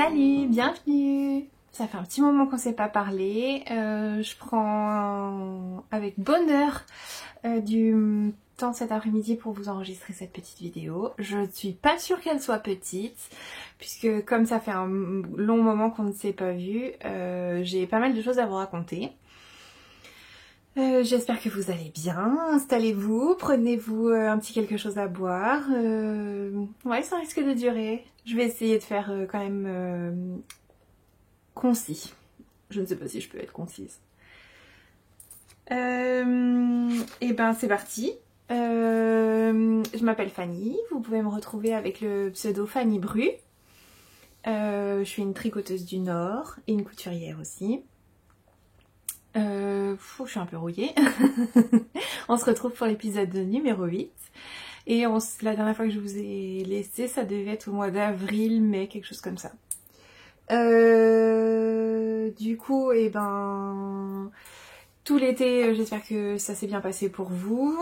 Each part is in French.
Salut, bienvenue. Ça fait un petit moment qu'on ne s'est pas parlé. Je prends avec bonheur du temps cet après-midi pour vous enregistrer cette petite vidéo. Je ne suis pas sûre qu'elle soit petite, puisque comme ça fait un long moment qu'on ne s'est pas vu, j'ai pas mal de choses à vous raconter. J'espère que vous allez bien, installez-vous, prenez-vous un petit quelque chose à boire. Ouais, ça risque de durer. Je vais essayer de faire quand même concis. Je ne sais pas si je peux être concise. Et ben c'est parti. Je m'appelle Fanny, vous pouvez me retrouver avec le pseudo Fanny Bru. Je suis une tricoteuse du Nord et une couturière aussi. Je suis un peu rouillée. On se retrouve pour l'épisode numéro 8. Et la dernière fois que je vous ai laissé, ça devait être au mois d'avril, mai, quelque chose comme ça. Du coup, tout l'été, j'espère que ça s'est bien passé pour vous.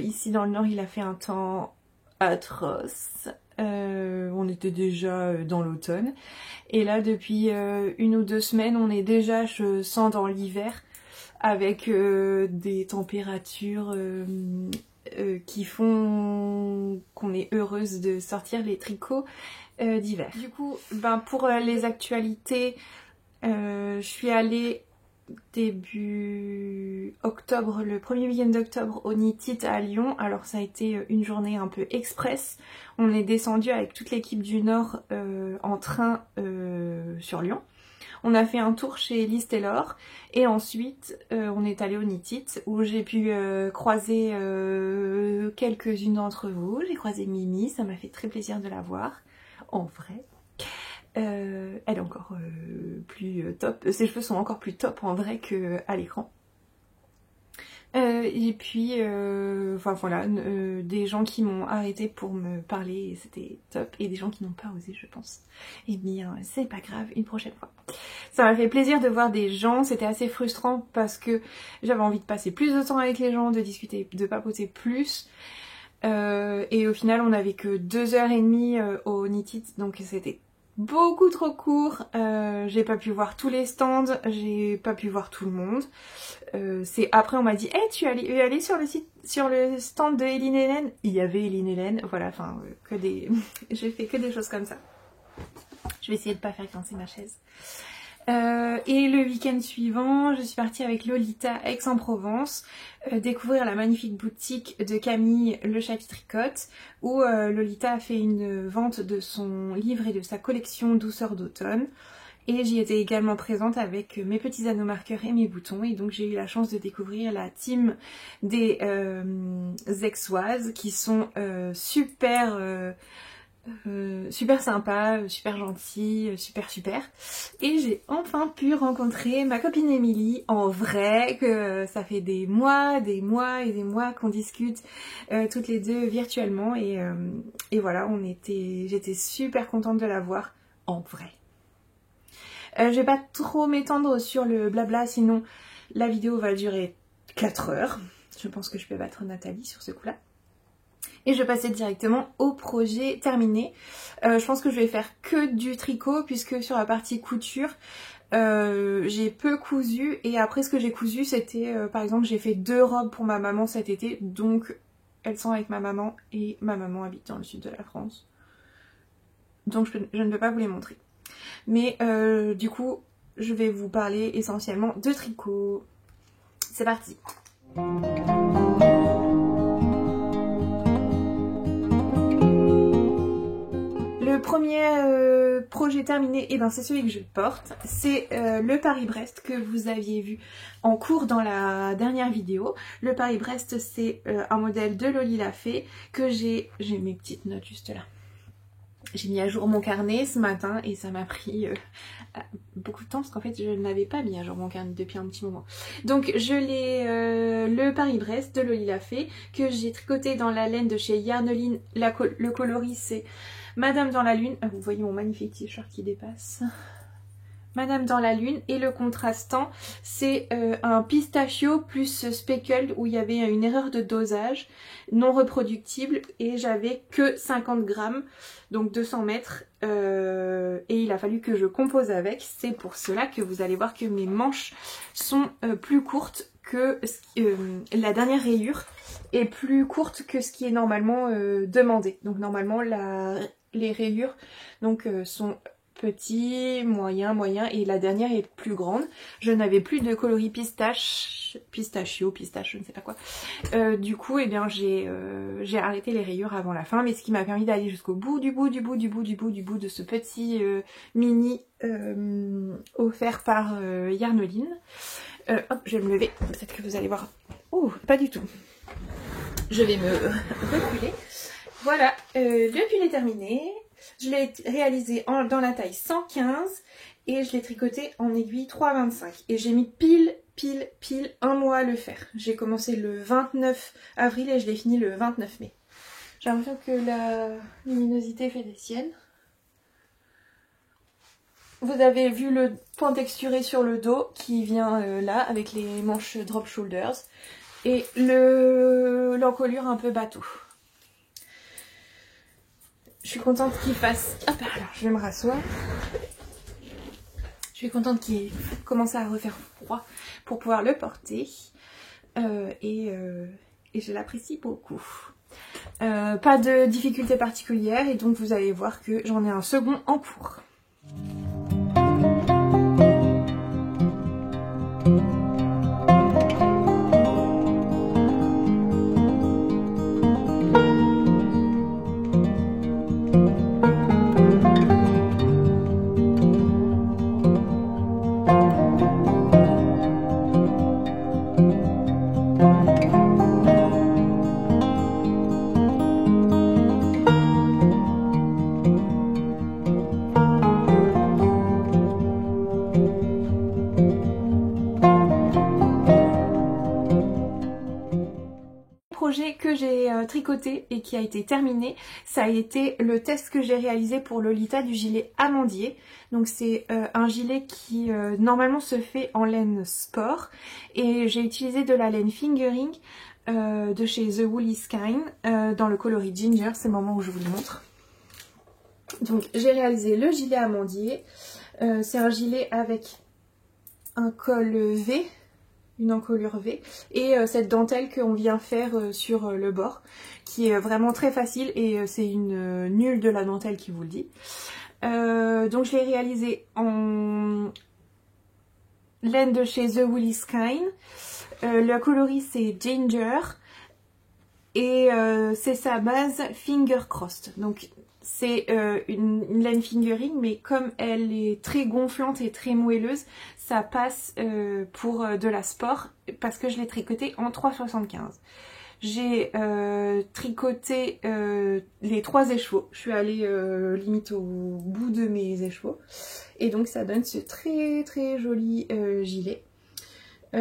Ici dans le Nord, il a fait un temps atroce. On était déjà dans l'automne. Et là, depuis 1 ou 2 semaines, on est déjà, je sens, dans l'hiver, avec des températures qui font qu'on est heureuse de sortir les tricots d'hiver. Du coup, pour les actualités, je suis allée début octobre, le premier week-end d'octobre au Knit-It à Lyon. Alors ça a été une journée un peu express. On est descendu avec toute l'équipe du Nord en train sur Lyon. On a fait un tour chez Liz Taylor et ensuite on est allé au Knit-It où j'ai pu croiser quelques-unes d'entre vous. J'ai croisé Mimi, ça m'a fait très plaisir de la voir en vrai. Elle est encore plus top, ses cheveux sont encore plus top en vrai qu'à l'écran. Et puis voilà, des gens qui m'ont arrêté pour me parler et c'était top, et des gens qui n'ont pas osé, je pense. Et bien c'est pas grave, une prochaine fois. Ça m'a fait plaisir de voir des gens, c'était assez frustrant parce que j'avais envie de passer plus de temps avec les gens, de discuter, de papoter plus. Et au final on n'avait que 2h30 au Knit-It, donc c'était beaucoup trop court. J'ai pas pu voir tous les stands, j'ai pas pu voir tout le monde. C'est après on m'a dit hey, tu es allé sur le site, sur le stand de Eline Hélène. Il y avait Eline Hélène, voilà, enfin que des j'ai fait que des choses comme ça. Je vais essayer de pas faire grincer ma chaise. Et le week-end suivant, je suis partie avec Lolita Aix-en-Provence découvrir la magnifique boutique de Camille Le Chapitricote où Lolita a fait une vente de son livre et de sa collection Douceur d'automne. Et j'y étais également présente avec mes petits anneaux marqueurs et mes boutons. Et donc j'ai eu la chance de découvrir la team des Aixoises qui sont super sympa, super gentil, super. Et j'ai enfin pu rencontrer ma copine Émilie en vrai, que ça fait des mois qu'on discute toutes les deux virtuellement et voilà, j'étais super contente de la voir en vrai. Je vais pas trop m'étendre sur le blabla, sinon la vidéo va durer 4 heures. Je pense que je peux battre Nathalie sur ce coup-là. Et je vais passer directement au projet terminé. Je pense que je vais faire que du tricot puisque sur la partie couture, j'ai peu cousu. Et après ce que j'ai cousu c'était, par exemple, j'ai fait 2 robes pour ma maman cet été. Donc elles sont avec ma maman et ma maman habite dans le sud de la France. Donc je ne peux pas vous les montrer. Mais du coup, je vais vous parler essentiellement de tricot. C'est parti! Le premier projet terminé, et ben c'est celui que je porte, c'est le Paris-Brest que vous aviez vu en cours dans la dernière vidéo. Le Paris-Brest c'est un modèle de Loli Lafay que j'ai mes petites notes juste là. J'ai mis à jour mon carnet ce matin et ça m'a pris beaucoup de temps parce qu'en fait je n'avais pas mis à jour mon carnet depuis un petit moment. Donc je l'ai, le Paris-Brest de Loli Lafay que j'ai tricoté dans la laine de chez Yarneline. Le coloris c'est Madame dans la Lune. Vous voyez mon magnifique t-shirt qui dépasse. Madame dans la Lune, et le contrastant c'est un pistachio plus speckled où il y avait une erreur de dosage non reproductible et j'avais que 50 grammes, donc 200 mètres, et il a fallu que je compose avec. C'est pour cela que vous allez voir que mes manches sont plus courtes que la dernière rayure est plus courte que ce qui est normalement demandé. Donc normalement les rayures donc, sont petit, moyen, moyen, et la dernière est plus grande. Je n'avais plus de coloris pistachio, je ne sais pas quoi. Du coup, eh bien, j'ai arrêté les rayures avant la fin, mais ce qui m'a permis d'aller jusqu'au bout du bout de ce petit mini offert par Yarnoline. Hop, je vais me lever, peut-être que vous allez voir. Oh, pas du tout. Je vais me reculer. Voilà, le pull est terminé. Je l'ai réalisé dans la taille 115 et je l'ai tricoté en aiguille 3,25. Et j'ai mis pile un mois à le faire. J'ai commencé le 29 avril et je l'ai fini le 29 mai. J'ai l'impression que la luminosité fait des siennes. Vous avez vu le point texturé sur le dos qui vient là avec les manches drop shoulders et l'encolure un peu bateau. Je suis contente qu'il fasse... Hop, alors je vais me rasseoir. Je suis contente qu'il commence à refaire froid pour pouvoir le porter. Et je l'apprécie beaucoup. Pas de difficulté particulière et donc vous allez voir que j'en ai un second en cours. Que j'ai tricoté et qui a été terminé, ça a été le test que j'ai réalisé pour Lolita du gilet amandier. Donc c'est un gilet qui normalement se fait en laine sport et j'ai utilisé de la laine fingering de chez The Woolly Skein dans le coloris ginger. C'est le moment où je vous le montre. Donc j'ai réalisé le gilet amandier. C'est un gilet avec un col V, une encolure V, et cette dentelle qu'on vient faire sur le bord, qui est vraiment très facile et c'est une nulle de la dentelle qui vous le dit. Donc je l'ai réalisé en laine de chez The Woolly Skein. Le coloris c'est Ginger et c'est sa base Finger Crossed. Donc c'est une laine fingering, mais comme elle est très gonflante et très moelleuse, ça passe pour de la sport parce que je l'ai tricoté en 3,75. J'ai tricoté les 3 écheveaux. Je suis allée limite au bout de mes écheveaux. Et donc ça donne ce très très joli gilet. J'ai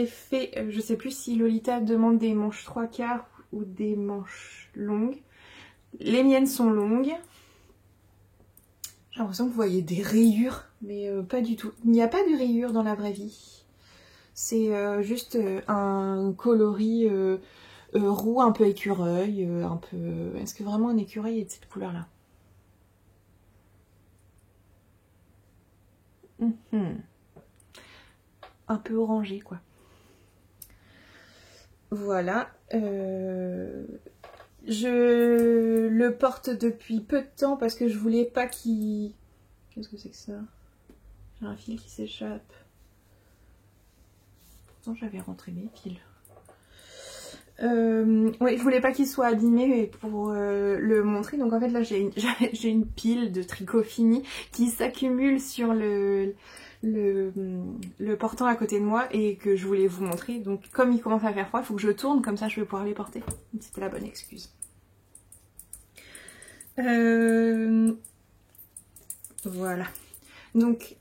fait, je sais plus si Lolita demande des manches 3/4 ou des manches longues. Les miennes sont longues. J'ai l'impression que vous voyez des rayures, mais pas du tout. Il n'y a pas de rayures dans la vraie vie. C'est juste un coloris roux, un peu écureuil, un peu... Est-ce que vraiment un écureuil est de cette couleur-là? Un peu orangé, quoi. Voilà. Je le porte depuis peu de temps parce que je voulais pas qu'il... Qu'est-ce que c'est que ça? J'ai un fil qui s'échappe. Pourtant j'avais rentré mes fils. Oui, je voulais pas qu'il soit abîmé pour le montrer. Donc en fait là j'ai une pile de tricot fini qui s'accumule sur le portant à côté de moi et que je voulais vous montrer. Donc comme il commence à faire froid, il faut que je tourne, comme ça je vais pouvoir les porter. C'était la bonne excuse. Voilà. Donc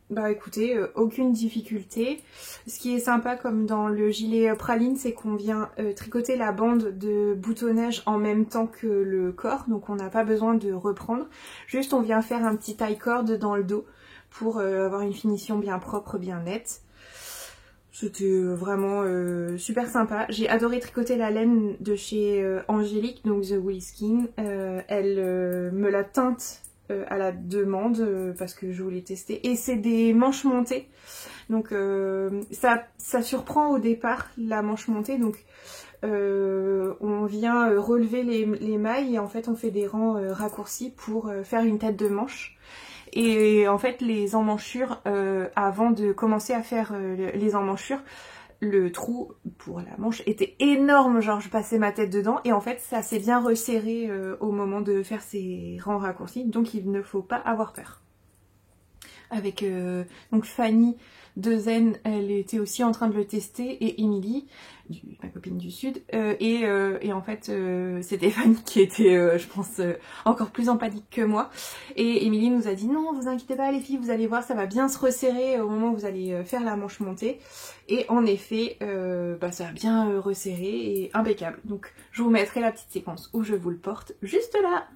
Bah écoutez, aucune difficulté. Ce qui est sympa comme dans le gilet praline, c'est qu'on vient tricoter la bande de boutonnage en même temps que le corps, donc on n'a pas besoin de reprendre. Juste on vient faire un petit taille corde dans le dos pour avoir une finition bien propre, bien nette. C'était vraiment super sympa. J'ai adoré tricoter la laine de chez Angélique, donc The Woolly Skin. Elle me l'a teinte à la demande parce que je voulais tester. Et c'est des manches montées. Donc ça surprend au départ la manche montée. Donc on vient relever les mailles et en fait on fait des rangs raccourcis pour faire une tête de manche. Et en fait les emmanchures, avant de commencer à faire les emmanchures, le trou pour la manche était énorme, genre je passais ma tête dedans et en fait ça s'est bien resserré au moment de faire ces rangs raccourcis, donc il ne faut pas avoir peur. Avec donc Fanny de Zen, elle était aussi en train de le tester, et Émilie, ma copine du sud, et en fait c'était Fanny qui était je pense encore plus en panique que moi, et Émilie nous a dit non vous inquiétez pas les filles, vous allez voir ça va bien se resserrer au moment où vous allez faire la manche montée, et en effet ça va bien resserrer et impeccable. Donc je vous mettrai la petite séquence où je vous le porte juste là.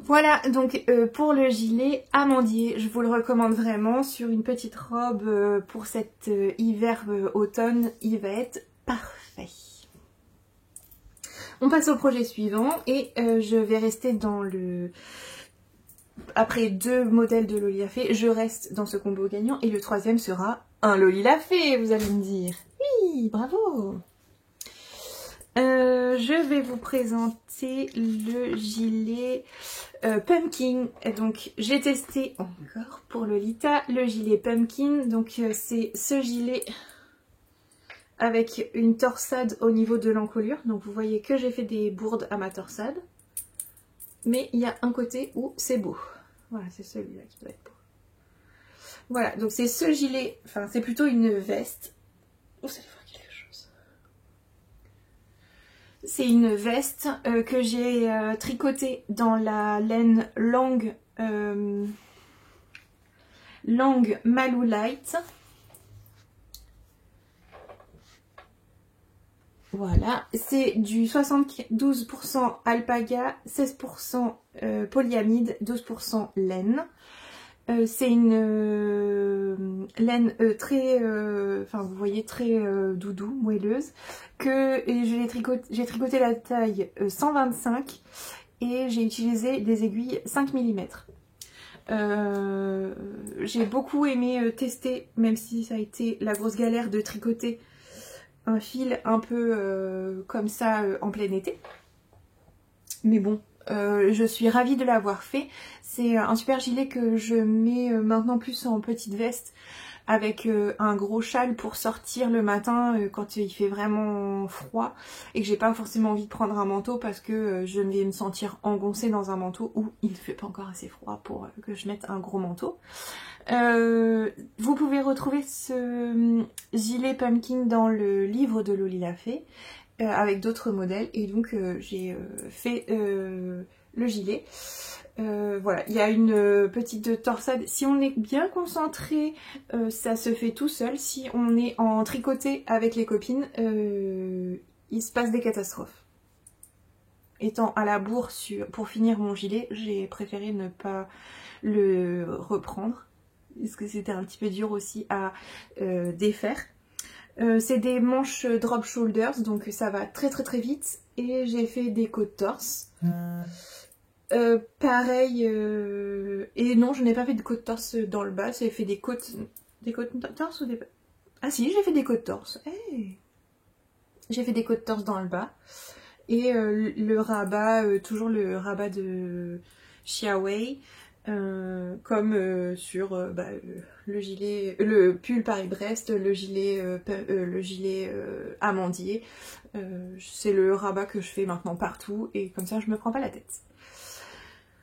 Voilà, donc pour le gilet amandier, je vous le recommande vraiment sur une petite robe pour cet hiver-automne, il va être parfait. On passe au projet suivant et je vais rester dans le... Après 2 modèles de Loli Lafay, je reste dans ce combo gagnant et le 3e sera un Loli Lafay, vous allez me dire. Oui, bravo! Je vais vous présenter le gilet Pumpkin. Donc j'ai testé encore pour Lolita le gilet Pumpkin. Donc c'est ce gilet avec une torsade au niveau de l'encolure. Donc vous voyez que j'ai fait des bourdes à ma torsade. Mais il y a un côté où c'est beau. Voilà, c'est celui-là qui doit être beau. Voilà, donc c'est ce gilet, enfin c'est plutôt une veste. Oh, ça fait quelque chose. C'est une veste que j'ai tricotée dans la laine longue Malou Light. Voilà, c'est du 72% alpaga, 16% polyamide, 12% laine. C'est une laine très, vous voyez, très doudou, moelleuse, que j'ai tricoté la taille 125 et j'ai utilisé des aiguilles 5 mm. J'ai beaucoup aimé tester, même si ça a été la grosse galère de tricoter un fil un peu comme ça en plein été. Mais bon, je suis ravie de l'avoir fait. C'est un super gilet que je mets maintenant plus en petite veste avec un gros châle pour sortir le matin quand il fait vraiment froid et que j'ai pas forcément envie de prendre un manteau parce que je vais me sentir engoncée dans un manteau où il ne fait pas encore assez froid pour que je mette un gros manteau. Vous pouvez retrouver ce gilet Pumpkin dans le livre de Loli Lafay avec d'autres modèles et donc j'ai fait le gilet. Voilà, il y a une petite torsade. Si on est bien concentré, ça se fait tout seul. Si on est en tricoté avec les copines, il se passe des catastrophes. Étant à la bourre pour finir mon gilet, j'ai préféré ne pas le reprendre parce que c'était un petit peu dur aussi à défaire. C'est des manches drop shoulders, donc ça va très vite. Et j'ai fait des côtes torse. Pareil, et non, je n'ai pas fait de côte torse dans le bas, j'ai fait des côtes torse ou des... Ah si, j'ai fait des côtes torse. Hey, j'ai fait des côtes torse dans le bas. Et le rabat, toujours le rabat de Xiaowei, comme sur le gilet, le pull Paris-Brest, le gilet amandier. C'est le rabat que je fais maintenant partout et comme ça je me prends pas la tête.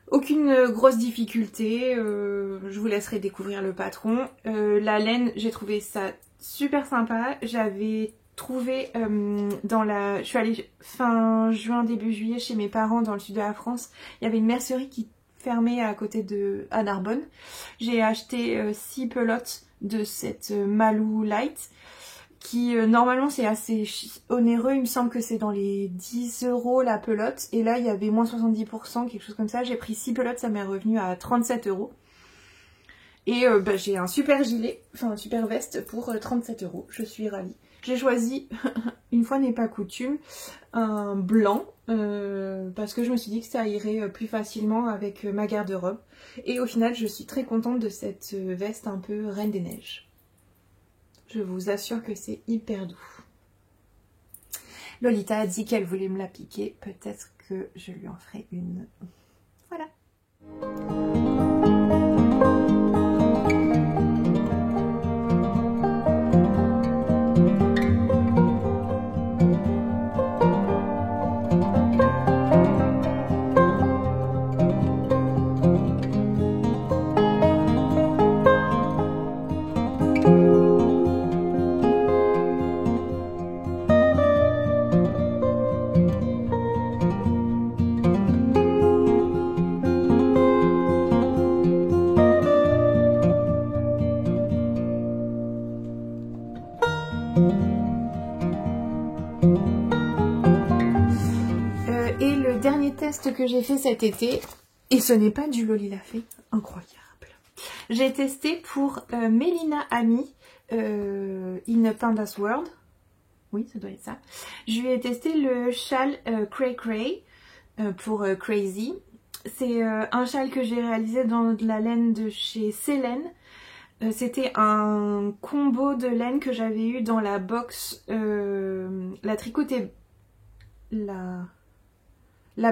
Aucune grosse difficulté, je vous laisserai découvrir le patron. La laine, j'ai trouvé ça super sympa. J'avais trouvé je suis allée fin juin, début juillet chez mes parents dans le sud de la France. Il y avait une mercerie qui fermée à côté à Narbonne. J'ai acheté 6 pelotes de cette Malou Light qui normalement c'est assez onéreux, il me semble que c'est dans les 10 € la pelote et là il y avait moins 70%, quelque chose comme ça. J'ai pris 6 pelotes, ça m'est revenu à 37 € et j'ai un super gilet, enfin une super veste pour 37 €, je suis ravie. J'ai choisi, une fois n'est pas coutume, un blanc parce que je me suis dit que ça irait plus facilement avec ma garde-robe et au final je suis très contente de cette veste un peu Reine des Neiges. Je vous assure que c'est hyper doux. Lolita a dit qu'elle voulait me la piquer. Peut-être que je lui en ferai une. Voilà. Et le dernier test que j'ai fait cet été, et ce n'est pas du Lolilafé, incroyable. J'ai testé pour Mélina Ami, In Panda's World. Oui, ça doit être ça. Je lui ai testé le châle Cray Cray pour Crazy. C'est un châle que j'ai réalisé dans de la laine de chez Célène. C'était un combo de laine que j'avais eu dans la box, la tricotée, la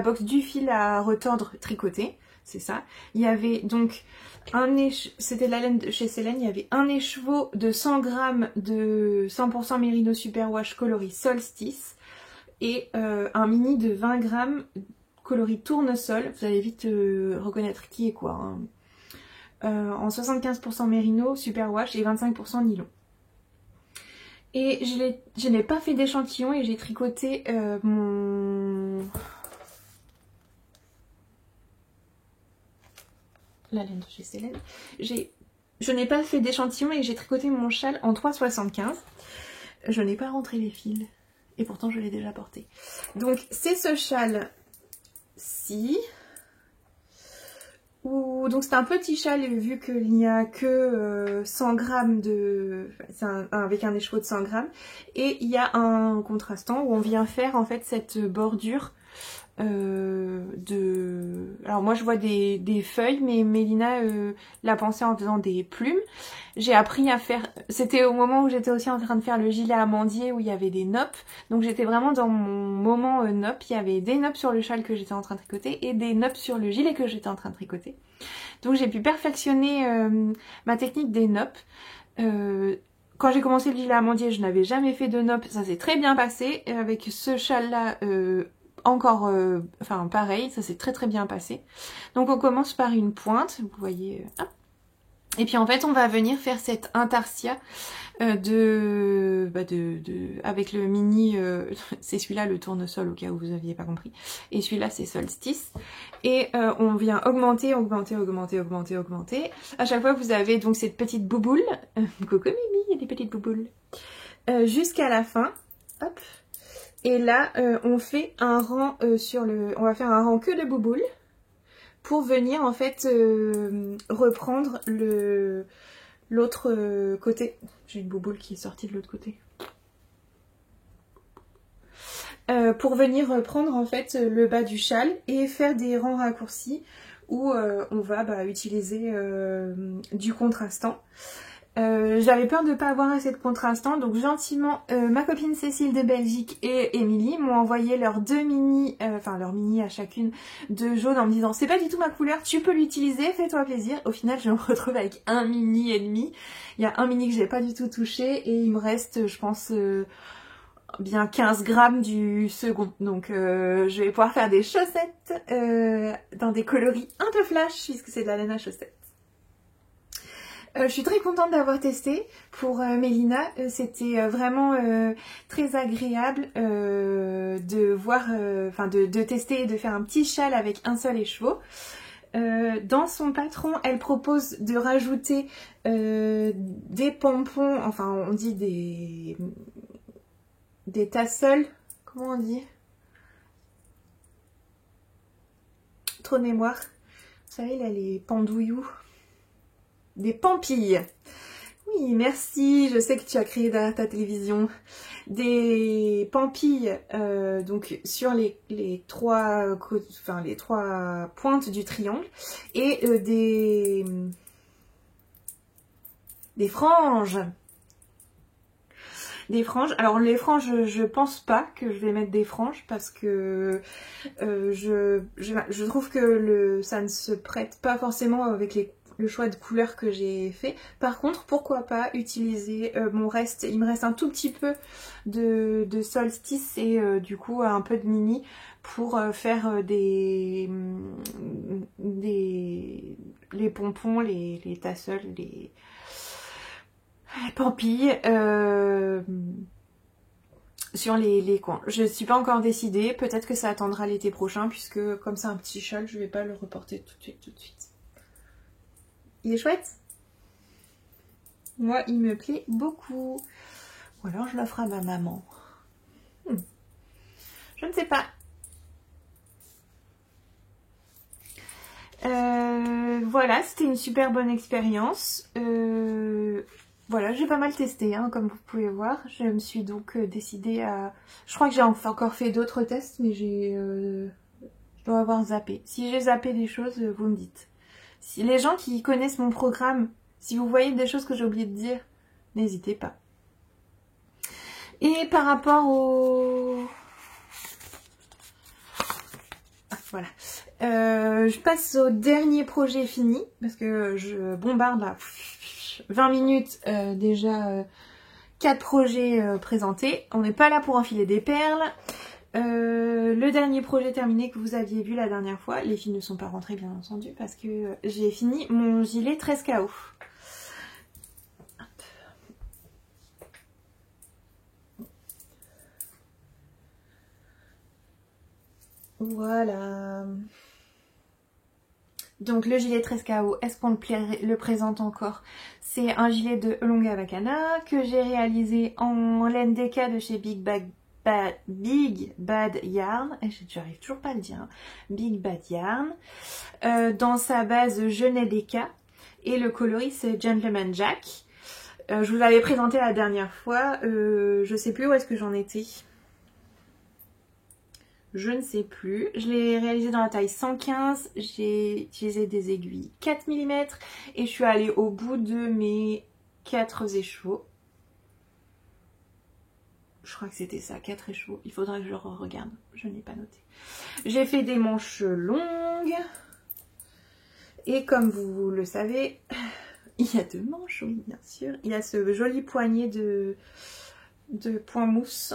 box du fil à retordre tricoté, c'est ça. Il y avait donc c'était la laine de chez Célène, il y avait un écheveau de 100 g de 100% Merino Superwash coloris Solstice et un mini de 20 g coloris Tournesol. Vous allez vite reconnaître qui est quoi, hein. En 75% Merino Superwash et 25% nylon. Et je n'ai pas fait d'échantillon et j'ai tricoté la laine de chez Célène. Je n'ai pas fait d'échantillon et j'ai tricoté mon châle en 3,75. Je n'ai pas rentré les fils et pourtant je l'ai déjà porté. Donc c'est ce châle-ci. Donc c'est un petit châle vu qu'il n'y a que 100 g avec un écheveau de 100 g et il y a un contrastant où on vient faire en fait cette bordure alors moi je vois des feuilles mais Mélina l'a pensé en faisant des plumes. J'ai appris à faire, c'était au moment où j'étais aussi en train de faire le gilet amandier où il y avait des noppes, donc j'étais vraiment dans mon moment nopp. Il y avait des noppes sur le châle que j'étais en train de tricoter et des noppes sur le gilet que j'étais en train de tricoter, donc j'ai pu perfectionner ma technique des noppes. Quand j'ai commencé le gilet amandier je n'avais jamais fait de noppes, ça s'est très bien passé, et avec ce châle là encore, enfin pareil, ça s'est très bien passé. Donc on commence par une pointe, vous voyez, hop. Et puis en fait on va venir faire cette intarsia avec le mini, c'est celui-là le tournesol au cas où vous n'aviez pas compris, et celui-là c'est Solstice, et on vient augmenter. À chaque fois vous avez donc cette petite bouboule, coucou Mimi, il y a des petites bouboules, jusqu'à la fin, hop. Et là, on fait un rang on va faire un rang que de bouboules pour venir en fait reprendre l'autre côté. J'ai une bouboule qui est sortie de l'autre côté. Pour venir reprendre en fait le bas du châle et faire des rangs raccourcis où on va utiliser du contrastant. J'avais peur de ne pas avoir assez de contrastants, donc gentiment, ma copine Cécile de Belgique et Émilie m'ont envoyé leurs deux mini, leur mini à chacune de jaune en me disant c'est pas du tout ma couleur, tu peux l'utiliser, fais-toi plaisir. Au final, je me retrouve avec un mini et demi. Il y a un mini que j'ai pas du tout touché et il me reste, je pense, bien 15 grammes du second. Donc je vais pouvoir faire des chaussettes dans des coloris un peu flash puisque c'est de la laine à chaussettes. Je suis très contente d'avoir testé pour Mélina, c'était vraiment très agréable de voir, de tester et de faire un petit châle avec un seul écheveau. Dans son patron, elle propose de rajouter des pompons, enfin on dit des tassels, comment on dit? Trop de mémoire. Vous savez là les pendouilloux. Des pampilles. Oui, merci, je sais que tu as créé derrière ta télévision. Des pampilles donc sur les trois pointes du triangle et des franges. Des franges. Alors les franges, je pense pas que je vais mettre des franges parce que je trouve que ça ne se prête pas forcément avec le choix de couleurs que j'ai fait. Par contre, pourquoi pas utiliser mon reste, il me reste un tout petit peu de solstice et du coup un peu de mini pour faire les pompons, les tassels, les pampilles sur les coins. Je ne suis pas encore décidée, peut-être que ça attendra l'été prochain puisque comme c'est un petit châle, je vais pas le reporter tout de suite. Il est chouette? Moi, il me plaît beaucoup. Ou alors je l'offre à ma maman. Je ne sais pas. Voilà, c'était une super bonne expérience. Voilà, j'ai pas mal testé, hein, comme vous pouvez voir. Je me suis donc décidée à... Je crois que j'ai encore fait d'autres tests, mais je dois avoir zappé. Si j'ai zappé des choses, vous me dites. Si les gens qui connaissent mon programme, si vous voyez des choses que j'ai oublié de dire, n'hésitez pas. Et par rapport au... Ah, voilà. Je passe au dernier projet fini, parce que je bombarde là 20 minutes déjà 4 projets présentés. On n'est pas là pour enfiler des perles. Le dernier projet terminé que vous aviez vu la dernière fois, les filles ne sont pas rentrées bien entendu parce que j'ai fini mon gilet 13 KO. Voilà. Donc le gilet 13 KO, est-ce qu'on le présente encore? C'est un gilet de Longa Vacana que j'ai réalisé en laine DK de chez Big Bad Yarn, j'arrive toujours pas à le dire, hein. Big Bad Yarn, dans sa base Genet DK et le coloris c'est Gentleman Jack. Je vous l'avais présenté la dernière fois, je sais plus où est-ce que j'en étais. Je ne sais plus. Je l'ai réalisé dans la taille 115. J'ai utilisé des aiguilles 4 mm et je suis allée au bout de mes 4 écheveaux. Je crois que c'était ça, 4 écheveaux. Il faudra que je regarde. Je n'ai pas noté. J'ai fait des manches longues. Et comme vous le savez, il y a 2 manches, oui, bien sûr. Il y a ce joli poignet de point mousse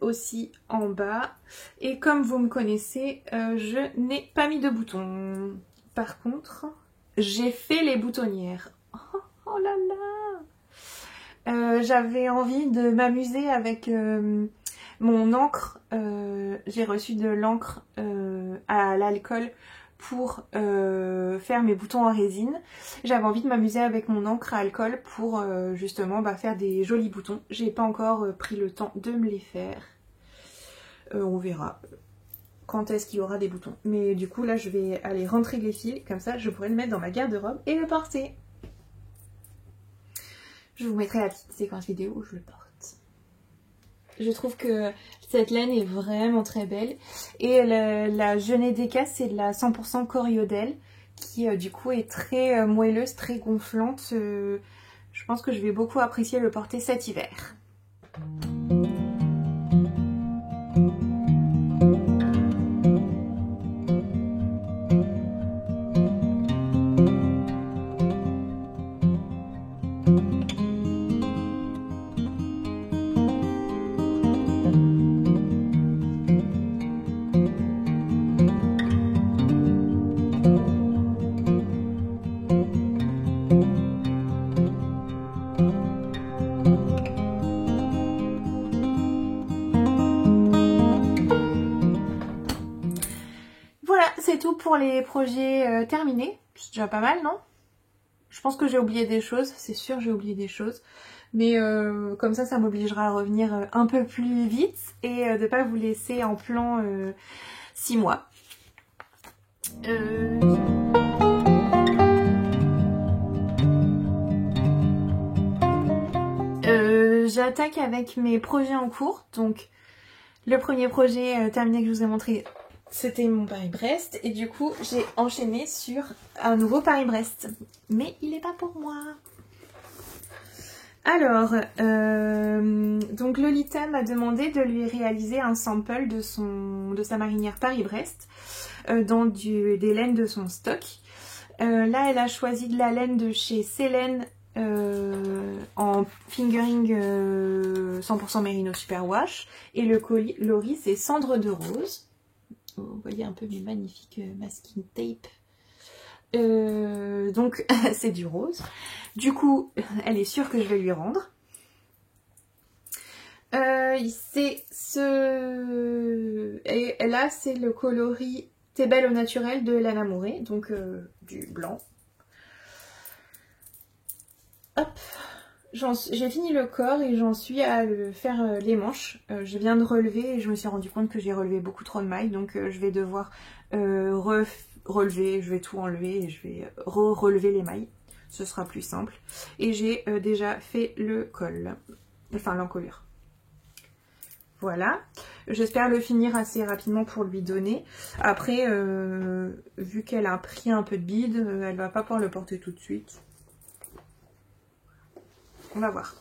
aussi en bas. Et comme vous me connaissez, je n'ai pas mis de boutons. Par contre, j'ai fait les boutonnières. Oh là là! J'avais envie de m'amuser avec mon encre. J'ai reçu de l'encre à l'alcool pour faire mes boutons en résine. J'avais envie de m'amuser avec mon encre à alcool pour justement faire des jolis boutons. J'ai pas encore pris le temps de me les faire. On verra quand est-ce qu'il y aura des boutons. Mais du coup là je vais aller rentrer les fils, comme ça je pourrai le mettre dans ma garde-robe et le porter. Je vous mettrai la petite séquence vidéo où je le porte. Je trouve que cette laine est vraiment très belle. Et la Genet DK, c'est de la 100% Coriodel qui du coup est très moelleuse, très gonflante. Je pense que je vais beaucoup apprécier le porter cet hiver. C'est tout pour les projets terminés. C'est déjà pas mal, non? Je pense que j'ai oublié des choses, c'est sûr j'ai oublié des choses. Mais comme ça m'obligera à revenir un peu plus vite et de pas vous laisser en plan 6 mois. J'attaque avec mes projets en cours. Donc le premier projet terminé que je vous ai montré, c'était mon Paris-Brest et du coup j'ai enchaîné sur un nouveau Paris-Brest. Mais il n'est pas pour moi. Alors, donc Lolita m'a demandé de lui réaliser un sample de sa marinière Paris-Brest dans des laines de son stock. Là elle a choisi de la laine de chez Célène en fingering 100% Merino Superwash et le coloris c'est Cendre de Rose. Vous voyez un peu mes magnifiques masking tape. Donc c'est du rose. Du coup, elle est sûre que je vais lui rendre. C'est et là, c'est le coloris T'es belle au naturel de Lana Mouré, donc du blanc. Hop, j'ai fini le corps et j'en suis à faire les manches. Je viens de relever et je me suis rendu compte que j'ai relevé beaucoup trop de mailles, donc je vais devoir relever, je vais tout enlever et je vais relever les mailles. Ce sera plus simple. Et j'ai déjà fait le col, enfin l'encolure. Voilà, j'espère le finir assez rapidement pour lui donner. Après, vu qu'elle a pris un peu de bide, elle va pas pouvoir le porter tout de suite. On va voir.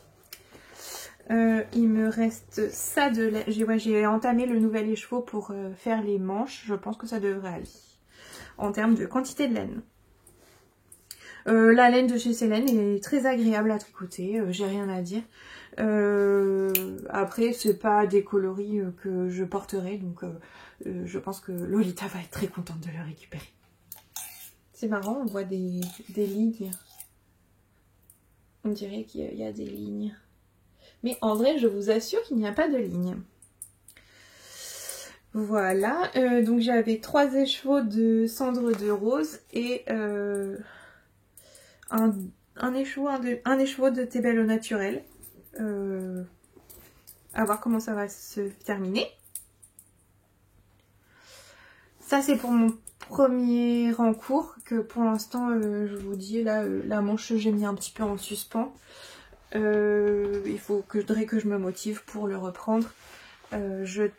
Il me reste ça de laine. J'ai entamé le nouvel écheveau pour faire les manches. Je pense que ça devrait aller. En termes de quantité de laine. La laine de chez Célène est très agréable à tricoter. J'ai rien à dire. Après, c'est pas des coloris que je porterai. Donc je pense que Lolita va être très contente de le récupérer. C'est marrant, on voit des lignes. On dirait qu'il y a des lignes. Mais en vrai, je vous assure qu'il n'y a pas de lignes. Voilà. Donc j'avais 3 écheveaux de Cendre de Rose et un écheveau de T'es belle au naturel. À voir comment ça va se terminer. Ça, c'est pour mon premier en cours, que pour l'instant, je vous dis, là, la manche, j'ai mis un petit peu en suspens. Il faudrait que je me motive pour le reprendre. Je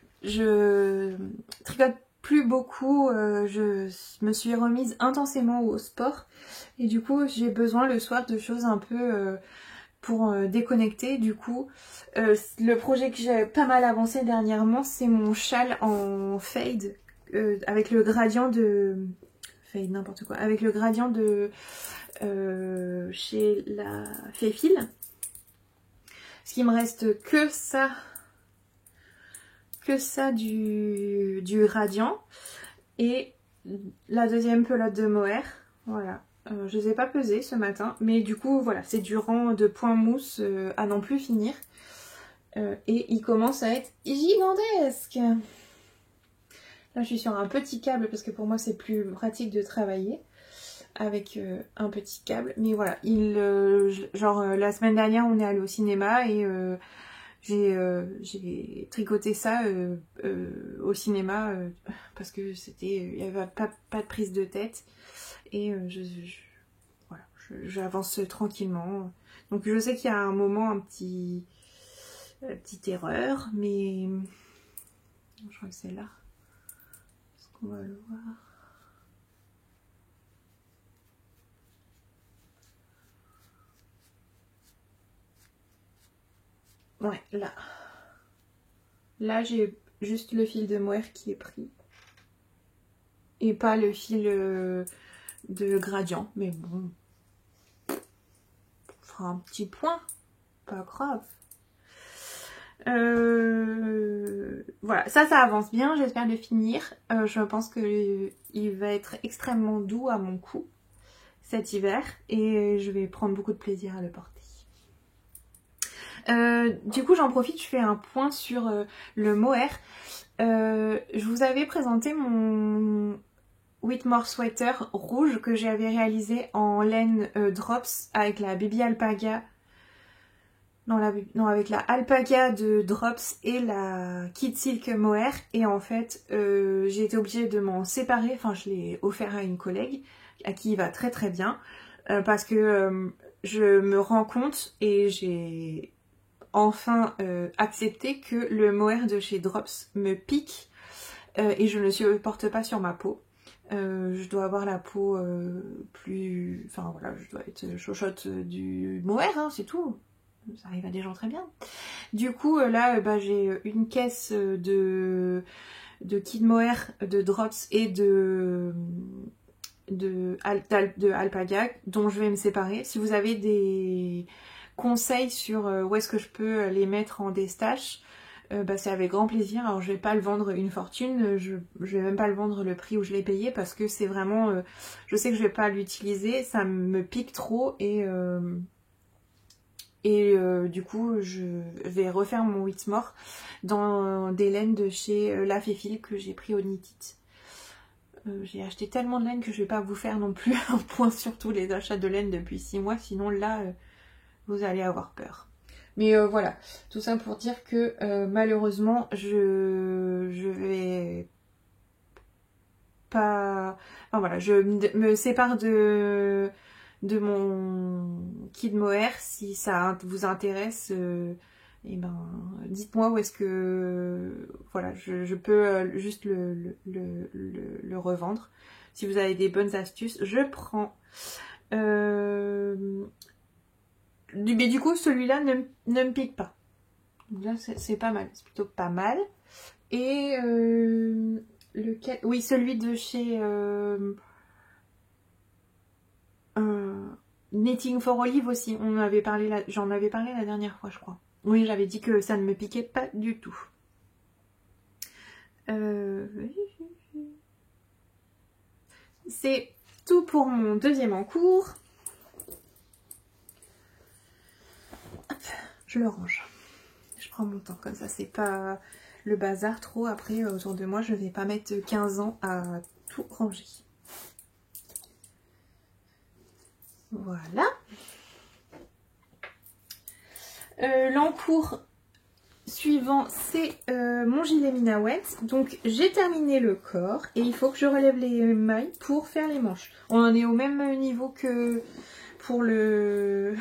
tricote plus beaucoup, je me suis remise intensément au sport. Et du coup, j'ai besoin le soir de choses un peu pour déconnecter. Du coup, le projet que j'ai pas mal avancé dernièrement, c'est mon châle en fade. Avec le gradient de... Fade, n'importe quoi. Avec le gradient de... chez la Féfil. Parce qu'il me reste que ça du radiant. Et la deuxième pelote de mohair. Voilà. Je les ai pas pesées ce matin. Mais du coup, voilà. C'est du rang de point mousse à n'en plus finir. Et il commence à être gigantesque. Là, je suis sur un petit câble parce que pour moi, c'est plus pratique de travailler avec un petit câble. Mais voilà, la semaine dernière, on est allé au cinéma et j'ai tricoté ça au cinéma parce que il n'y avait pas de prise de tête. Et voilà, j'avance tranquillement. Donc, je sais qu'il y a un moment, petite erreur, mais je crois que c'est là. On va le voir. Ouais, là. Là, j'ai juste le fil de mohair qui est pris. Et pas le fil de gradient. Mais bon. On fera un petit point. Pas grave. Voilà, ça avance bien, j'espère le finir. Je pense qu'il va être extrêmement doux à mon cou cet hiver et je vais prendre beaucoup de plaisir à le porter. Du coup, j'en profite, je fais un point sur le mohair. Je vous avais présenté mon Whitmore Sweater rouge que j'avais réalisé en laine Drops avec la Baby Alpaga. Non, avec la Alpaga de Drops et la Kid Silk Mohair. Et en fait, j'ai été obligée de m'en séparer. Enfin, je l'ai offert à une collègue à qui il va très très bien. Parce que je me rends compte et j'ai enfin accepté que le mohair de chez Drops me pique. Et je ne le supporte pas sur ma peau. Je dois avoir la peau plus... Enfin voilà, je dois être chochotte du mohair, hein, c'est tout. Ça arrive à des gens très bien. Du coup, là, j'ai une caisse de Kid Mohair, de Drops et de Alpaga dont je vais me séparer. Si vous avez des conseils sur où est-ce que je peux les mettre en déstache, c'est avec grand plaisir. Alors je vais pas le vendre une fortune, je vais même pas le vendre le prix où je l'ai payé parce que c'est vraiment... je sais que je vais pas l'utiliser, ça me pique trop et du coup, je vais refaire mon Whitmore dans des laines de chez La Féfile que j'ai pris au Knit. J'ai acheté tellement de laine que je vais pas vous faire non plus un point sur tous les achats de laine depuis 6 mois. Sinon là, vous allez avoir peur. Mais voilà, tout ça pour dire que malheureusement, je vais pas... Enfin voilà, je me sépare de mon Kid Mohair. Si ça vous intéresse, et dites-moi où est-ce que voilà, je peux juste le revendre. Si vous avez des bonnes astuces, je prends. Mais du coup, celui-là ne me pique pas. Donc là, c'est pas mal, c'est plutôt pas mal. Et lequel? Oui, celui de chez Knitting for Olive aussi, j'en avais parlé la dernière fois, je crois. Oui, j'avais dit que ça ne me piquait pas du tout. C'est tout pour mon deuxième en cours. Hop, je le range. Je prends mon temps, comme ça c'est pas le bazar trop. Après, autour de moi, je vais pas mettre 15 ans à tout ranger. Voilà. L'encours suivant, c'est mon gilet Minawet. Donc j'ai terminé le corps et il faut que je relève les mailles pour faire les manches. On en est au même niveau que pour le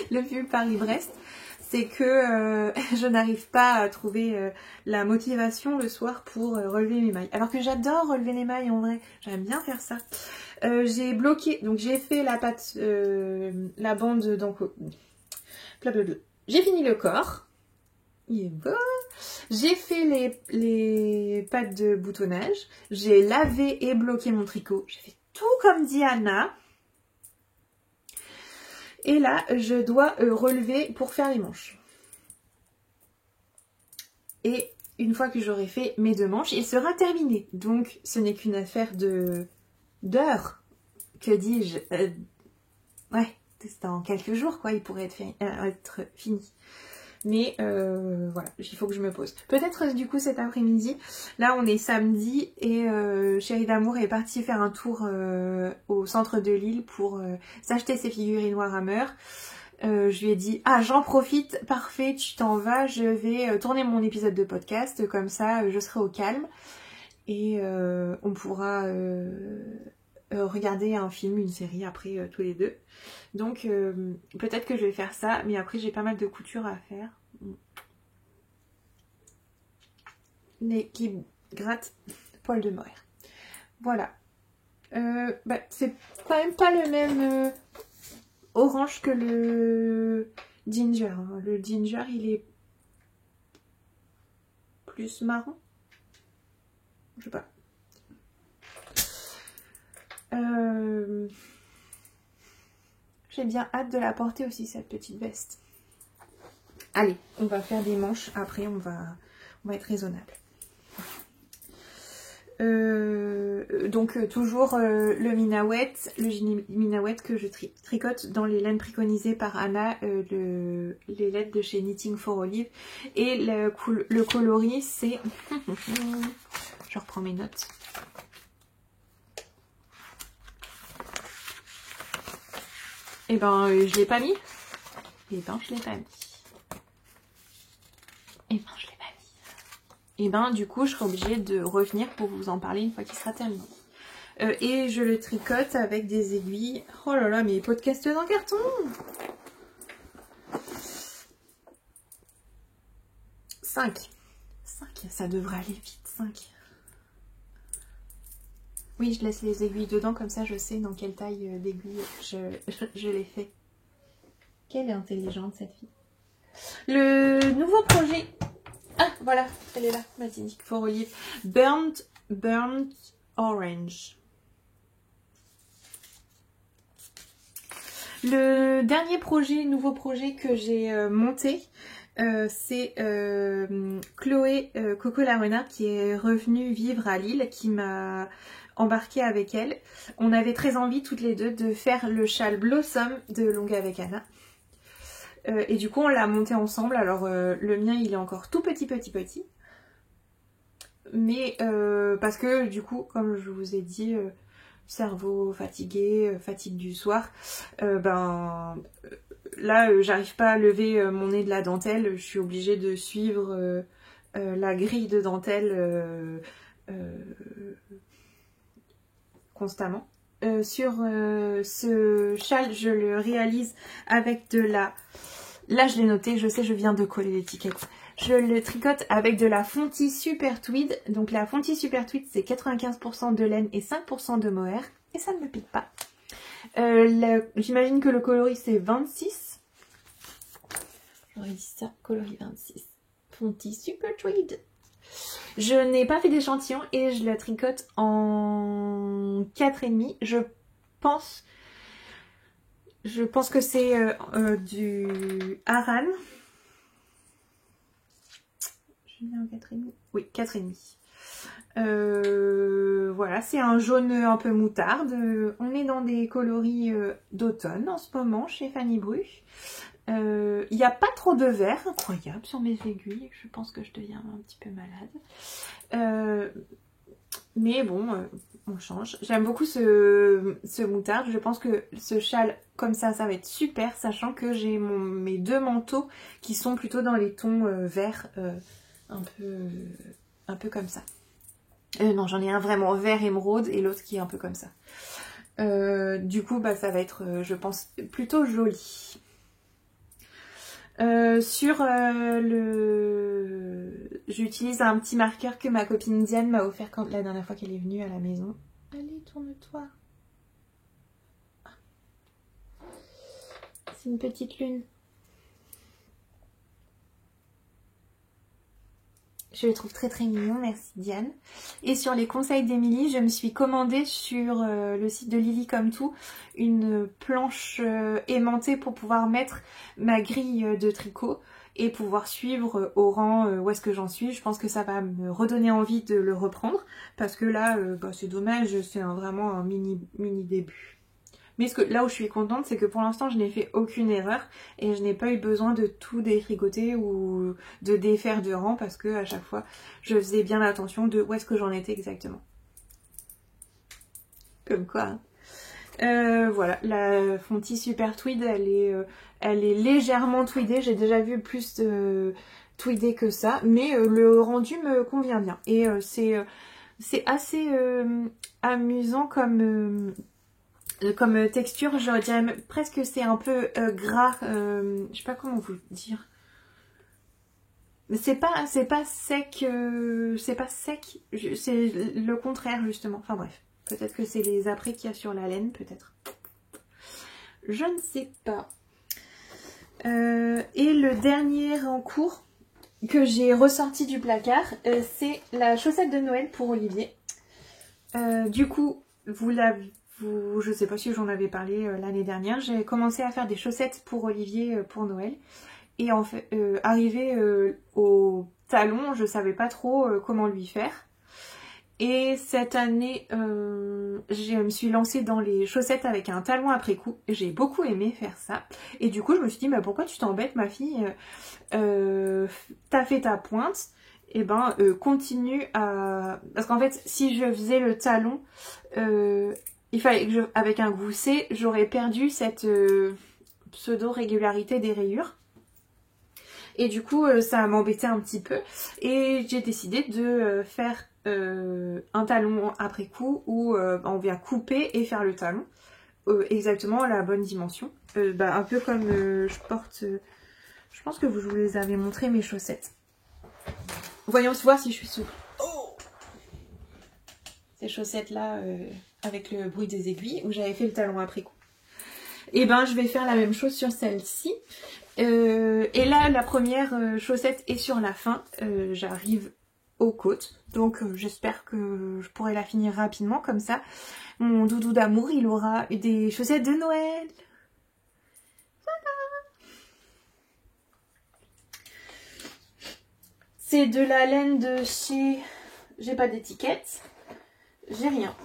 vieux Paris-Brest. C'est que je n'arrive pas à trouver la motivation le soir pour relever mes mailles. Alors que j'adore relever les mailles en vrai, j'aime bien faire ça. J'ai bloqué, donc j'ai fait la patte, la bande, donc j'ai fini le corps. Il est beau. J'ai fait les pattes de boutonnage. J'ai lavé et bloqué mon tricot. J'ai fait tout comme Diana. Et là, je dois relever pour faire les manches. Et une fois que j'aurai fait mes 2 manches, il sera terminé. Donc, ce n'est qu'une affaire d'heures. Que dis-je ouais, c'est dans quelques jours, quoi. Il pourrait être fini. Mais voilà, il faut que je me pose. Peut-être du coup cet après-midi. Là on est samedi et Chérie d'amour est partie faire un tour au centre de Lille pour s'acheter ses figurines Warhammer. Je lui ai dit, ah j'en profite, parfait, tu t'en vas, je vais tourner mon épisode de podcast, comme ça je serai au calme. Et on pourra regarder un film, une série après tous les deux. Donc peut-être que je vais faire ça, mais après j'ai pas mal de couture à faire. Mais qui gratte poil de mohair. Voilà. C'est quand même pas le même orange que le ginger. Hein. Le ginger, il est plus marron. Je sais pas. J'ai bien hâte de la porter aussi, cette petite veste. Allez, on va faire des manches. Après, on va être raisonnable. Donc toujours le Minawet, Minawet que je tricote dans les laines préconisées par Anna, les laines de chez Knitting for Olive. Et le coloris, c'est... Je reprends mes notes. Et ben, je l'ai pas mis. Et ben, je l'ai pas mis. Et ben, je l'ai pas mis. Et ben, du coup, je serai obligée de revenir pour vous en parler une fois qu'il sera terminé. Et je le tricote avec des aiguilles. Oh là là, mes podcasts dans carton. 5. 5, ça devrait aller vite. 5. Oui, je laisse les aiguilles dedans, comme ça je sais dans quelle taille d'aiguille je les fais. Quelle est intelligente cette fille. Le nouveau projet... Ah, voilà, elle est là, ma Knitting for Olive. Burnt Orange. Le dernier projet, nouveau projet que j'ai monté, c'est Chloé Coco la Renarde qui est revenue vivre à Lille, qui m'a embarquée avec elle. On avait très envie toutes les deux de faire le châle Blossom de Longue avec Anna. Et du coup on l'a monté ensemble. Alors le mien il est encore tout petit. Mais parce que du coup comme je vous ai dit... cerveau fatigué, fatigue du soir, là j'arrive pas à lever mon nez de la dentelle, je suis obligée de suivre la grille de dentelle constamment. Sur ce châle, je le réalise avec de la... Là je l'ai noté, je sais, je viens de coller l'étiquette. Je le tricote avec de la Fonty Super Tweed. Donc la Fonty Super Tweed, c'est 95% de laine et 5% de mohair. Et ça ne me pique pas. J'imagine que le coloris, c'est 26. J'aurais dit ça, coloris 26. Fonty Super Tweed. Je n'ai pas fait d'échantillon et je la tricote en 4,5. Je pense que c'est du Aran. Je mets en 4,5. Oui, 4,5. Voilà, c'est un jaune un peu moutarde. On est dans des coloris d'automne en ce moment chez Fanny Bru. Il n'y a pas trop de vert, incroyable, sur mes aiguilles. Je pense que je deviens un petit peu malade. Mais bon, on change. J'aime beaucoup ce moutarde. Je pense que ce châle comme ça va être super, sachant que j'ai mes deux manteaux qui sont plutôt dans les tons verts, un peu comme ça. Non, j'en ai un vraiment vert émeraude et l'autre qui est un peu comme ça. Du coup, ça va être, je pense, plutôt joli. J'utilise un petit marqueur que ma copine Diane m'a offert la dernière fois qu'elle est venue à la maison. Allez, tourne-toi. C'est une petite lune. Je le trouve très très mignon, merci Diane. Et sur les conseils d'Emilie, je me suis commandée sur le site de Lily Comme Tout une planche aimantée pour pouvoir mettre ma grille de tricot et pouvoir suivre au rang où est-ce que j'en suis. Je pense que ça va me redonner envie de le reprendre parce que là, c'est dommage, c'est vraiment un mini début. Mais là où je suis contente, c'est que pour l'instant, je n'ai fait aucune erreur et je n'ai pas eu besoin de tout détricoter ou de défaire de rang parce que à chaque fois, je faisais bien attention de où est-ce que j'en étais exactement. Comme quoi. Voilà, la Fonty Super Tweed, elle est légèrement tweedée. J'ai déjà vu plus tweedée que ça, mais le rendu me convient bien. Et c'est assez amusant comme texture, je dirais presque c'est un peu gras, je sais pas comment vous dire. C'est pas sec, c'est le contraire justement. Enfin bref, peut-être que c'est les apprêts qu'il y a sur la laine, peut-être. Je ne sais pas. Et le dernier en cours que j'ai ressorti du placard, c'est la chaussette de Noël pour Olivier. Du coup, je sais pas si j'en avais parlé l'année dernière, j'ai commencé à faire des chaussettes pour Olivier pour Noël. Et en fait, arrivé au talon, je savais pas trop comment lui faire. Et cette année, je me suis lancée dans les chaussettes avec un talon après coup. J'ai beaucoup aimé faire ça. Et du coup, je me suis dit, bah, pourquoi tu t'embêtes, ma fille, t'as fait ta pointe, et ben continue à... Parce qu'en fait, si je faisais le talon, il fallait que avec un gousset, j'aurais perdu cette pseudo-régularité des rayures. Et du coup, ça m'embêtait un petit peu. Et j'ai décidé de faire un talon après coup où on vient couper et faire le talon. Exactement à la bonne dimension. Un peu comme je porte... je pense que je vous les avais montré mes chaussettes. Voyons voir si je suis souple. Oh, ces chaussettes-là, avec le bruit des aiguilles, où j'avais fait le talon après coup. Et ben, je vais faire la même chose sur celle-ci. Et là, la première chaussette est sur la fin. J'arrive aux côtes. Donc, j'espère que je pourrai la finir rapidement. Comme ça, mon doudou d'amour, il aura des chaussettes de Noël. Voilà. C'est de la laine de chez... J'ai pas d'étiquette. J'ai rien.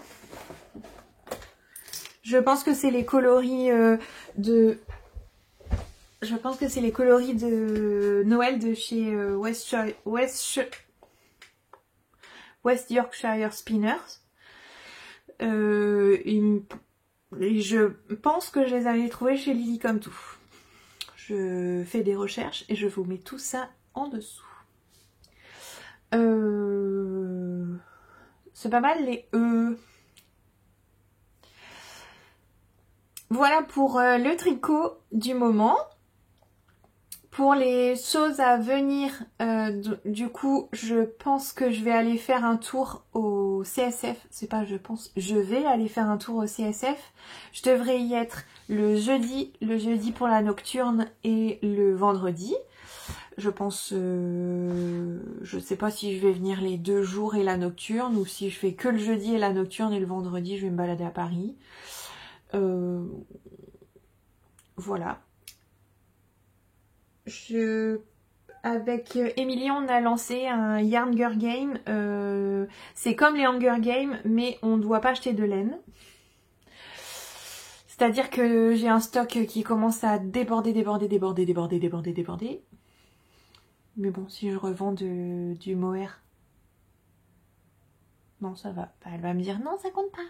Je pense que c'est les coloris de... Je pense que c'est les coloris de Noël de chez West Yorkshire Spinners. Je pense que je les avais trouvés chez Lily Comme Tout. Je fais des recherches et je vous mets tout ça en dessous. C'est pas mal les E. Voilà pour le tricot du moment. Pour les choses à venir, du coup, je pense que je vais aller faire un tour au CSF. C'est pas je pense, je vais aller faire un tour au CSF. Je devrais y être le jeudi pour la nocturne et le vendredi. Je pense, je sais pas si je vais venir les 2 jours et la nocturne, ou si je fais que le jeudi et la nocturne et le vendredi, je vais me balader à Paris. Voilà. Avec Émilie, on a lancé un Yarn Girl Game. C'est comme les Hunger Games, mais on ne doit pas acheter de laine. C'est-à-dire que j'ai un stock qui commence à déborder. Mais bon, si je revends du mohair, non, ça va. Bah, elle va me dire non, ça compte pas.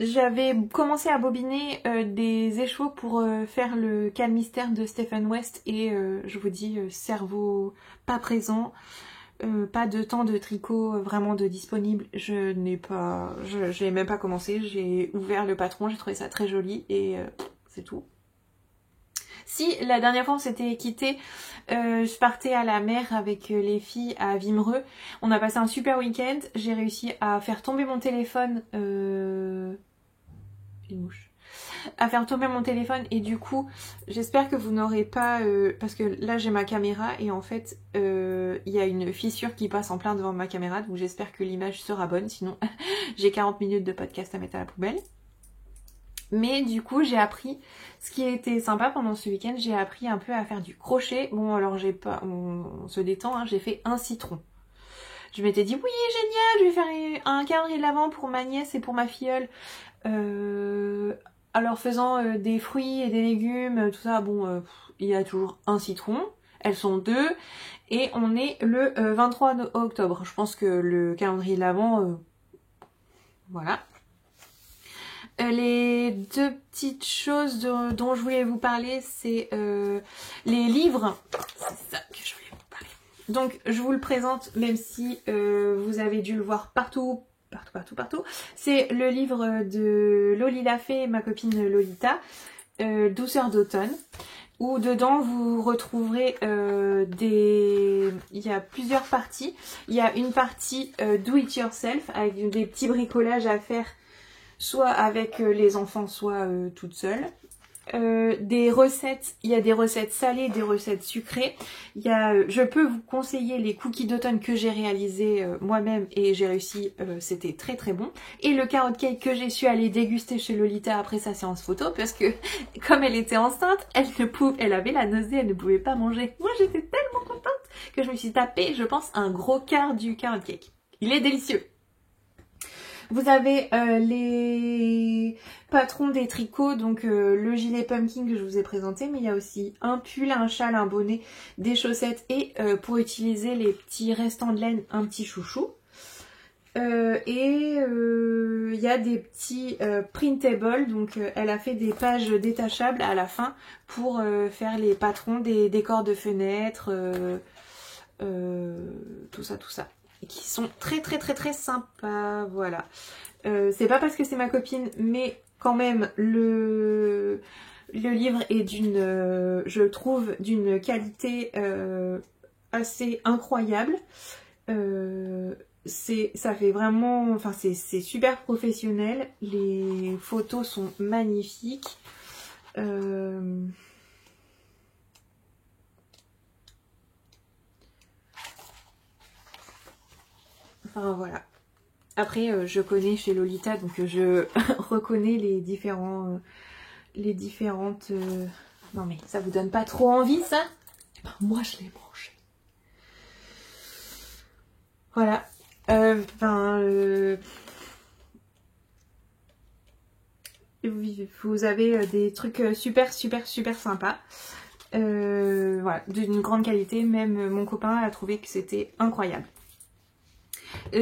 J'avais commencé à bobiner des écheveaux pour faire le calmystère de Stephen West et je vous dis, cerveau pas présent, pas de temps de tricot vraiment de disponible. Je n'ai même pas commencé, j'ai ouvert le patron, j'ai trouvé ça très joli et c'est tout. Si, la dernière fois on s'était quitté, je partais à la mer avec les filles à Wimereux. On a passé un super week-end. J'ai réussi à faire tomber mon téléphone. Une mouche. À faire tomber mon téléphone et du coup, j'espère que vous n'aurez pas... parce que là j'ai ma caméra et en fait, il y a une fissure qui passe en plein devant ma caméra. Donc j'espère que l'image sera bonne. Sinon, j'ai 40 minutes de podcast à mettre à la poubelle. Mais du coup j'ai appris, ce qui était sympa pendant ce week-end, j'ai appris un peu à faire du crochet. Bon alors on se détend, hein, j'ai fait un citron. Je m'étais dit oui génial, je vais faire un calendrier de l'Avent pour ma nièce et pour ma filleule. Alors faisant des fruits et des légumes, tout ça, bon il y a toujours un citron. Elles sont 2 et on est le 23 octobre. Je pense que le calendrier de l'Avent, voilà. Les 2 petites choses dont je voulais vous parler, c'est les livres. C'est ça que je voulais vous parler. Donc je vous le présente, même si vous avez dû le voir partout. C'est le livre de Loli Lafay, ma copine Lolita, Douceur d'automne, où dedans vous retrouverez il y a plusieurs parties. Il y a une partie do it yourself avec des petits bricolages à faire soit avec les enfants, soit toute seule. Des recettes, il y a des recettes salées, des recettes sucrées. Je peux vous conseiller les cookies d'automne que j'ai réalisés moi-même et j'ai réussi, c'était très très bon. Et le carrot cake que j'ai su aller déguster chez Lolita après sa séance photo parce que comme elle était enceinte, elle avait la nausée, elle ne pouvait pas manger. Moi j'étais tellement contente que je me suis tapé, je pense, un gros quart du carrot cake. Il est délicieux. Vous avez les patrons des tricots, donc le gilet pumpkin que je vous ai présenté, mais il y a aussi un pull, un châle, un bonnet, des chaussettes et pour utiliser les petits restants de laine, un petit chouchou. Il y a des petits printables, donc elle a fait des pages détachables à la fin pour faire les patrons des décors de fenêtres, tout ça. Qui sont très très très très sympas, voilà. C'est pas parce que c'est ma copine, mais quand même le livre est je trouve d'une qualité assez incroyable. Ça fait vraiment, enfin c'est super professionnel, les photos sont magnifiques. Enfin voilà. Après, je connais chez Lolita, donc je reconnais les différentes... Non mais ça vous donne pas trop envie, ça? Ben, moi, je l'ai mangé. Voilà. Vous avez des trucs super sympas. Voilà, d'une grande qualité. Même mon copain a trouvé que c'était incroyable.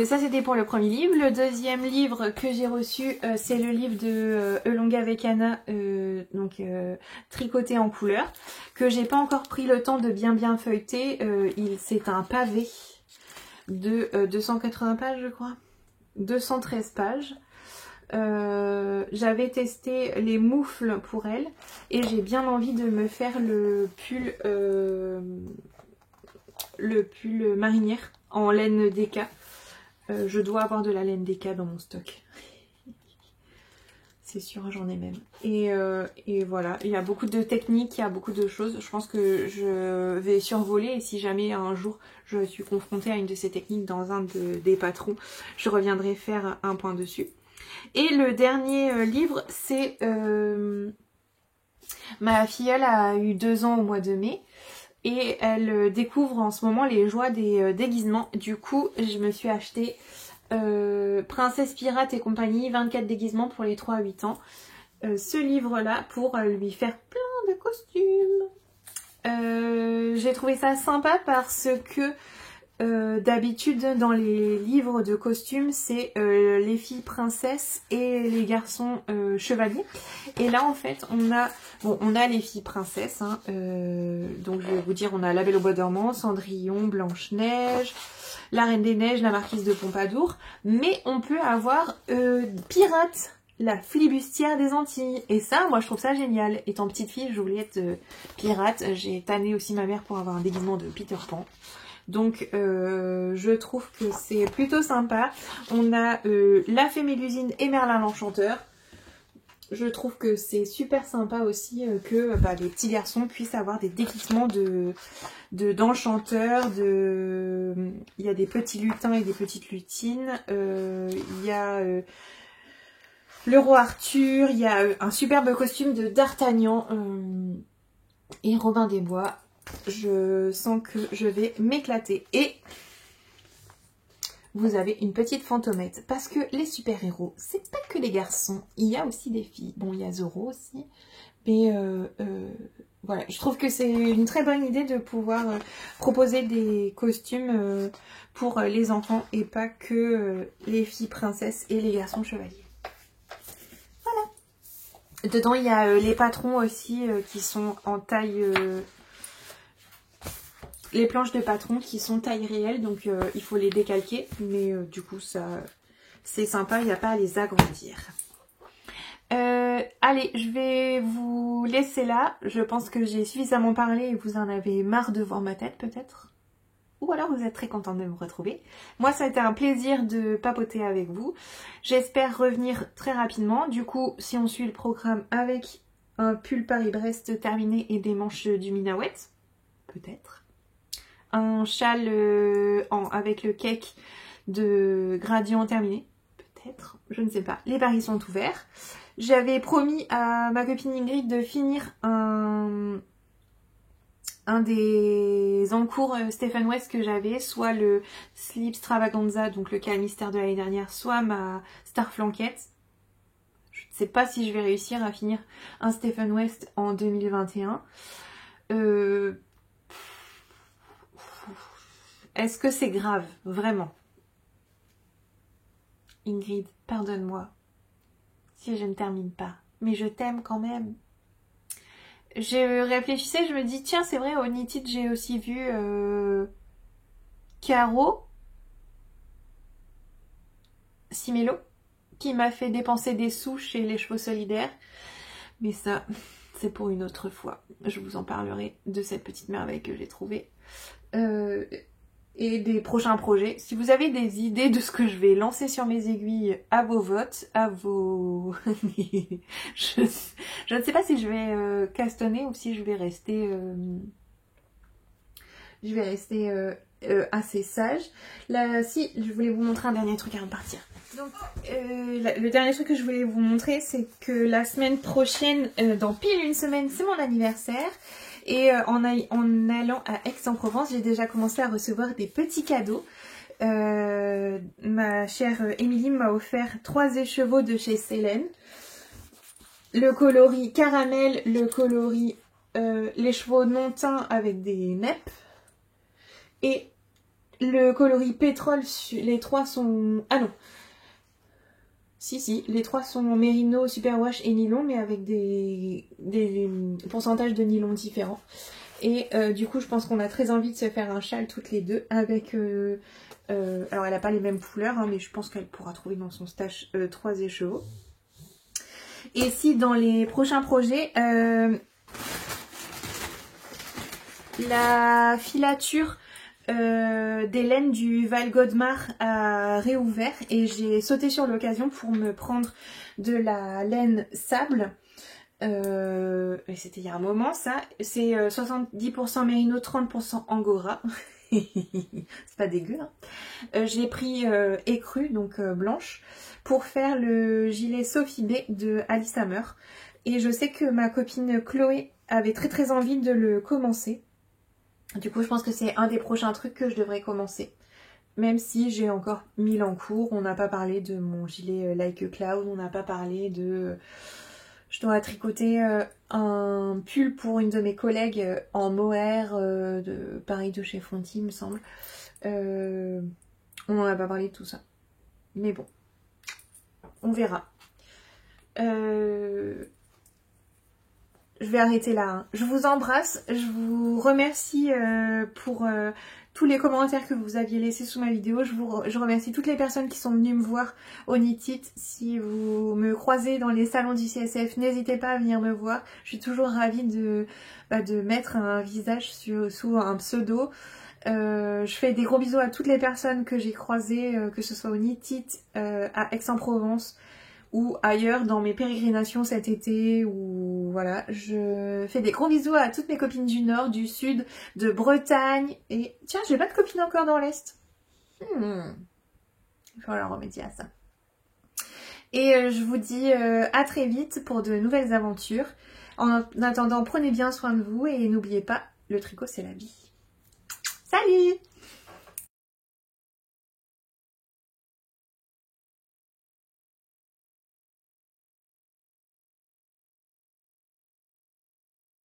Ça c'était pour le premier livre. Le deuxième livre que j'ai reçu, c'est le livre de Elonga Vekana, tricoté en couleur, que j'ai pas encore pris le temps de bien feuilleter. C'est un pavé de 280 pages je crois, 213 pages. J'avais testé les moufles pour elle et j'ai bien envie de me faire le pull marinière en laine DK. Je dois avoir de la laine DK dans mon stock. C'est sûr, j'en ai même. Et voilà, il y a beaucoup de techniques, il y a beaucoup de choses. Je pense que je vais survoler et si jamais un jour je suis confrontée à une de ces techniques dans un des patrons, je reviendrai faire un point dessus. Et le dernier livre, c'est... ma filleule a eu 2 ans au mois de mai. Et elle découvre en ce moment les joies des déguisements. Du coup, je me suis acheté Princesse Pirate et compagnie, 24 déguisements pour les 3-8 ans. Ce livre-là pour lui faire plein de costumes. J'ai trouvé ça sympa parce que d'habitude dans les livres de costumes c'est les filles princesses et les garçons chevaliers, et là en fait on a les filles princesses hein, donc je vais vous dire, on a La Belle au Bois dormant, Cendrillon, Blanche-Neige, La Reine des Neiges, la Marquise de Pompadour, mais on peut avoir Pirate, la flibustière des Antilles, et ça moi je trouve ça génial. Étant petite fille je voulais être pirate, j'ai tanné aussi ma mère pour avoir un déguisement de Peter Pan. Donc je trouve que c'est plutôt sympa. On a La Fée Mélusine et Merlin l'Enchanteur. Je trouve que c'est super sympa aussi que les petits garçons puissent avoir des déguisements d'enchanteurs. Il y a des petits lutins et des petites lutines. Il y a le roi Arthur. Il y a un superbe costume de D'Artagnan et Robin des Bois. Je sens que je vais m'éclater. Et vous avez une petite fantomette. Parce que les super-héros, c'est pas que les garçons. Il y a aussi des filles. Bon, il y a Zorro aussi. Mais voilà, je trouve que c'est une très bonne idée de pouvoir proposer des costumes pour les enfants. Et pas que les filles princesses et les garçons chevaliers. Voilà. Dedans, il y a les patrons aussi qui sont en taille... les planches de patron qui sont taille réelle, donc il faut les décalquer, mais du coup ça c'est sympa, il n'y a pas à les agrandir. Allez, je vais vous laisser là, je pense que j'ai suffisamment parlé et vous en avez marre de voir ma tête peut-être. ou alors vous êtes très contente de me retrouver. Moi, ça a été un plaisir de papoter avec vous. J'espère revenir très rapidement. Du coup, si on suit le programme avec un pull Paris-Brest terminé et des manches du Minawet, peut-être. Un châle avec le cake de gradient terminé, peut-être, je ne sais pas. Les paris sont ouverts. J'avais promis à ma copine Ingrid de finir un des encours Stephen West que j'avais, soit le Sleep Stravaganza, donc le cas mystère de l'année dernière, soit ma Star Flanquette. Je ne sais pas si je vais réussir à finir un Stephen West en 2021. Est-ce que c'est grave, vraiment? Ingrid, pardonne-moi si je ne termine pas, mais je t'aime quand même. Je réfléchissais, je me dis, tiens, c'est vrai, au Knitted, j'ai aussi vu Caro Simelo, qui m'a fait dépenser des sous chez les Chevaux Solidaires. Mais ça, c'est pour une autre fois. Je vous en parlerai de cette petite merveille que j'ai trouvée. Et des prochains projets. Si vous avez des idées de ce que je vais lancer sur mes aiguilles, à vos votes, à vos... je ne sais pas si je vais castonner ou si je vais rester... assez sage. Là, si, je voulais vous montrer un dernier truc avant de partir. Donc, le dernier truc que je voulais vous montrer, c'est que la semaine prochaine, dans pile une semaine, c'est mon anniversaire. Et en allant à Aix-en-Provence, j'ai déjà commencé à recevoir des petits cadeaux. Ma chère Émilie m'a offert 3 écheveaux de chez Célène. Le coloris caramel, le coloris les chevaux non teints avec des neppes. Et le coloris pétrole, les 3 sont... Ah non. Si, les 3 sont mérino, superwash et nylon, mais avec des pourcentages de nylon différents. Et du coup, je pense qu'on a très envie de se faire un châle toutes les deux avec... alors, elle n'a pas les mêmes couleurs, hein, mais je pense qu'elle pourra trouver dans son stash 3 écheveaux. Et si dans les prochains projets, la filature... des laines du Val Godemar a réouvert et j'ai sauté sur l'occasion pour me prendre de la laine sable. Et c'était il y a un moment ça. C'est 70% mérino, 30% angora. C'est pas dégueu. Hein. J'ai pris écrue, donc blanche, pour faire le gilet Sophie B de Alice Hammer. Et je sais que ma copine Chloé avait très envie de le commencer. Du coup, je pense que c'est un des prochains trucs que je devrais commencer. Même si j'ai encore 1000 en cours. On n'a pas parlé de mon gilet Like a Cloud. On n'a pas parlé de... Je dois tricoter un pull pour une de mes collègues en mohair pareil de chez Fonty, il me semble. On n'en a pas parlé de tout ça. Mais bon, on verra. Je vais arrêter là. Hein. Je vous embrasse. Je vous remercie pour tous les commentaires que vous aviez laissés sous ma vidéo. Je remercie toutes les personnes qui sont venues me voir au Knitted. Si vous me croisez dans les salons du CSF, n'hésitez pas à venir me voir. Je suis toujours ravie de mettre un visage sous un pseudo. Je fais des gros bisous à toutes les personnes que j'ai croisées, que ce soit au Knitted, à Aix-en-Provence, ou ailleurs dans mes pérégrinations cet été, ou voilà, je fais des gros bisous à toutes mes copines du Nord, du Sud, de Bretagne, et tiens, j'ai pas de copines encore dans l'Est. Il faut falloir remédier à ça. Et je vous dis à très vite pour de nouvelles aventures. En attendant, prenez bien soin de vous et n'oubliez pas, le tricot c'est la vie. Salut!